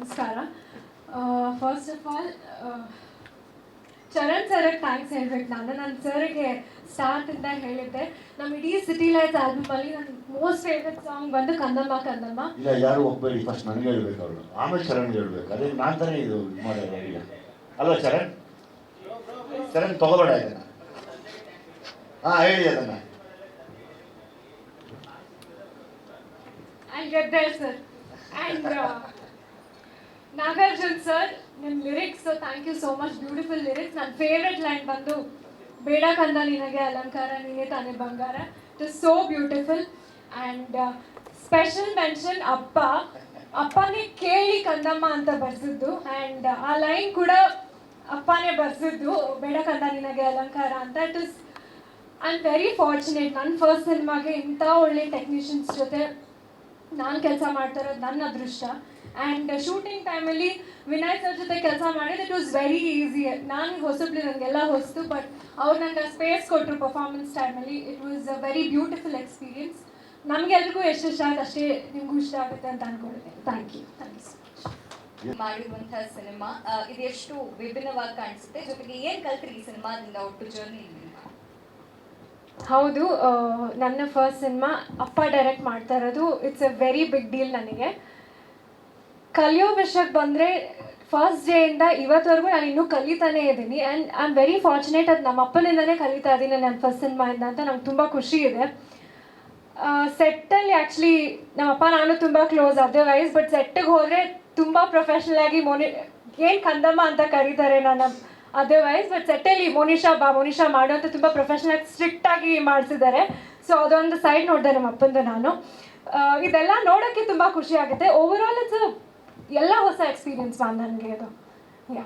ನಮಸ್ಕಾರ. First of all Charan ಸರ್ಗೆ thanks ಹೇಳ್ಬೇಕು. ನನ್ನ ಸರ್ಗೆ ಸ್ಟಾರ್ಟಿಂದ ಹೇಳಿದ್ದೆ, ನಮ್ಮ ಇಡೀ ಸಿಟಿ ಲೈಟ್ಸ್ ಆಲ್ಬಮಲ್ಲಿ ನನ್ನ ಮೋಸ್ಟ್ ಫೇವ್ರೆಟ್ ಸಾಂಗ್ ಬಂದು ಕಂದಮ್ಮ ಕಂದಮ್ಮ. ಇಲ್ಲ, ಯಾರು ಹೋಗ್ಬೇಡಿ, ಫಸ್ಟ್ ನನಗೆ ಹೇಳ್ಬೇಕು ಅವರು, ಆಮೇಲೆ ಚರಣ್ಗೆ ಹೇಳ್ಬೇಕು. ಅದೇ ನಾನು ತಾನೇ ಇದು ಮಾಡೋದು ಈಗ ಅಲ್ವಾ ಚರಣ್? ಚರಣ್ ತಗೋಬೇಡ ಇದನ್ನ. ಹಾಂ, ಹೇಳಿ ಅದನ್ನು. I'll get there, sir. And Nagarjun sir, ನಿಮ್ಮ lyrics, thank you so much. Beautiful lyrics. ನನ್ನ ಫೇವ್ರೆಟ್ ಲೈನ್ ಬಂದು ಬೇಡ ಕಂದ ನಿನಗೆ ಅಲಂಕಾರ ನೀನೇ ತಾನೇ ಬಂಗಾರ. It is so beautiful. And special mention ಅಪ್ಪನೇ ಕೇಳಿ ಕಂದಮ್ಮ ಅಂತ ಬರ್ಸಿದ್ದು. ಆ್ಯಂಡ್ ಆ ಲೈನ್ ಕೂಡ ಅಪ್ಪನೇ ಬರ್ಸಿದ್ದು, ಬೇಡ ಕಂದ ನಿನಗೆ ಅಲಂಕಾರ ಅಂತ. It is I am very fortunate. ನನ್ನ ಫಸ್ಟ್ ಸಿನಿಮಾಗೆ ಇಂಥ ಒಳ್ಳೆ ಟೆಕ್ನಿಷಿಯನ್ಸ್ ಜೊತೆ ನಾನು ಕೆಲಸ ಮಾಡ್ತಾ ಇರೋದು ನನ್ನ ಅದೃಷ್ಟ. ಆ್ಯಂಡ್ ಶೂಟಿಂಗ್ ಟೈಮಲ್ಲಿ ವಿನಯ್ ಸರ್ ಜೊತೆ ಕೆಲಸ ಮಾಡಿದ್ದು ಇಟ್ ವಾಸ್ ವೆರಿ ಈಸಿ. ನಾನು ಹೊಸಬ್ಲಿ, ನನಗೆಲ್ಲ ಹೊಸ್ತು, ಬಟ್ ಅವ್ರು ನನಗೆ ಸ್ಪೇಸ್ ಕೊಟ್ಟರು ಪರ್ಫಾರ್ಮೆನ್ಸ್ ಟೈಮಲ್ಲಿ. It was a very beautiful experience. ನಮಗೆಲ್ರಿಗೂ ಎಷ್ಟು ಇಷ್ಟ ಆಗುತ್ತೆ ಅಷ್ಟೇ ನಿಮಗೂ ಇಷ್ಟ ಆಗುತ್ತೆ ಅಂತ ಅಂದ್ಕೊಂಡಿದ್ದೀನಿ. Thank you so much. ಮಾಡಿರುವಂತಹ ಸಿನಿಮಾ ಇದು ಎಷ್ಟು ವಿಭಿನ್ನವಾಗಿ ಕಾಣಿಸುತ್ತೆ, ಜೊತೆಗೆ ಏನು ಕಲ್ತ್ರಿ ಈ ಸಿನಿಮಾದಿಂದ ಒಟ್ಟು ಜರ್ನಿ? ಹೌದು, ನನ್ನ ಫಸ್ಟ್ ಸಿನಿಮಾ ಅಪ್ಪ ಡೈರೆಕ್ಟ್ ಮಾಡ್ತಾ ಇರೋದು. It's a very big deal ನನಗೆ. ಕಲಿಯೋ ವಿಷಯಕ್ಕೆ ಬಂದರೆ ಫಸ್ಟ್ ಡೇಯಿಂದ ಇವತ್ತವರೆಗೂ ನಾನು ಇನ್ನೂ ಕಲಿತಾನೇ ಇದ್ದೀನಿ. And I am very fortunate, ಅದು ನಮ್ಮ ಅಪ್ಪನಿಂದನೇ ಕಲಿತಾ ಇದ್ದೀನಿ ನನ್ನ ಫಸ್ಟ್ ಸಿನಿಮಾಯಿಂದ ಅಂತ ನಂಗೆ ತುಂಬ ಖುಷಿ ಇದೆ. ಸೆಟ್ಟಲ್ಲಿ ಆ್ಯಕ್ಚುಲಿ ನಮ್ಮಪ್ಪ ನಾನು ತುಂಬ ಕ್ಲೋಸ್ ಅದರ್ವೈಸ್, ಬಟ್ ಸೆಟ್ಟಿಗೆ ಹೋದರೆ ತುಂಬ ಪ್ರೊಫೆಷ್ನಲ್ ಆಗಿ ಏನು ಕಂದಮ್ಮ ಅಂತ ಕರೀತಾರೆ ನನ್ನ ಅದರ್ವೈಸ್, ಬಟ್ ಸೆಟ್ಟಲ್ಲಿ ಮೋನಿಷಾ ಮಾಡು ಅಂತ ತುಂಬ ಪ್ರೊಫೆಷ್ನಲ್ ಆಗಿ ಸ್ಟ್ರಿಕ್ಟ್ ಆಗಿ ಮಾಡಿಸಿದ್ದಾರೆ. ಸೊ ಅದೊಂದು ಸೈಡ್ ನೋಡಿದೆ ನಮ್ಮ ಅಪ್ಪಂದು ನಾನು. ಇದೆಲ್ಲ ನೋಡೋಕ್ಕೆ ತುಂಬ ಖುಷಿ ಆಗುತ್ತೆ. ಓವರ್ ಆಲ್ ಇಟ್ಸ್ ಎಲ್ಲ ಹೊಸ ಎಕ್ಸ್ಪೀರಿಯನ್ಸ್ ನನಗೆ ಅದು. ಯಾ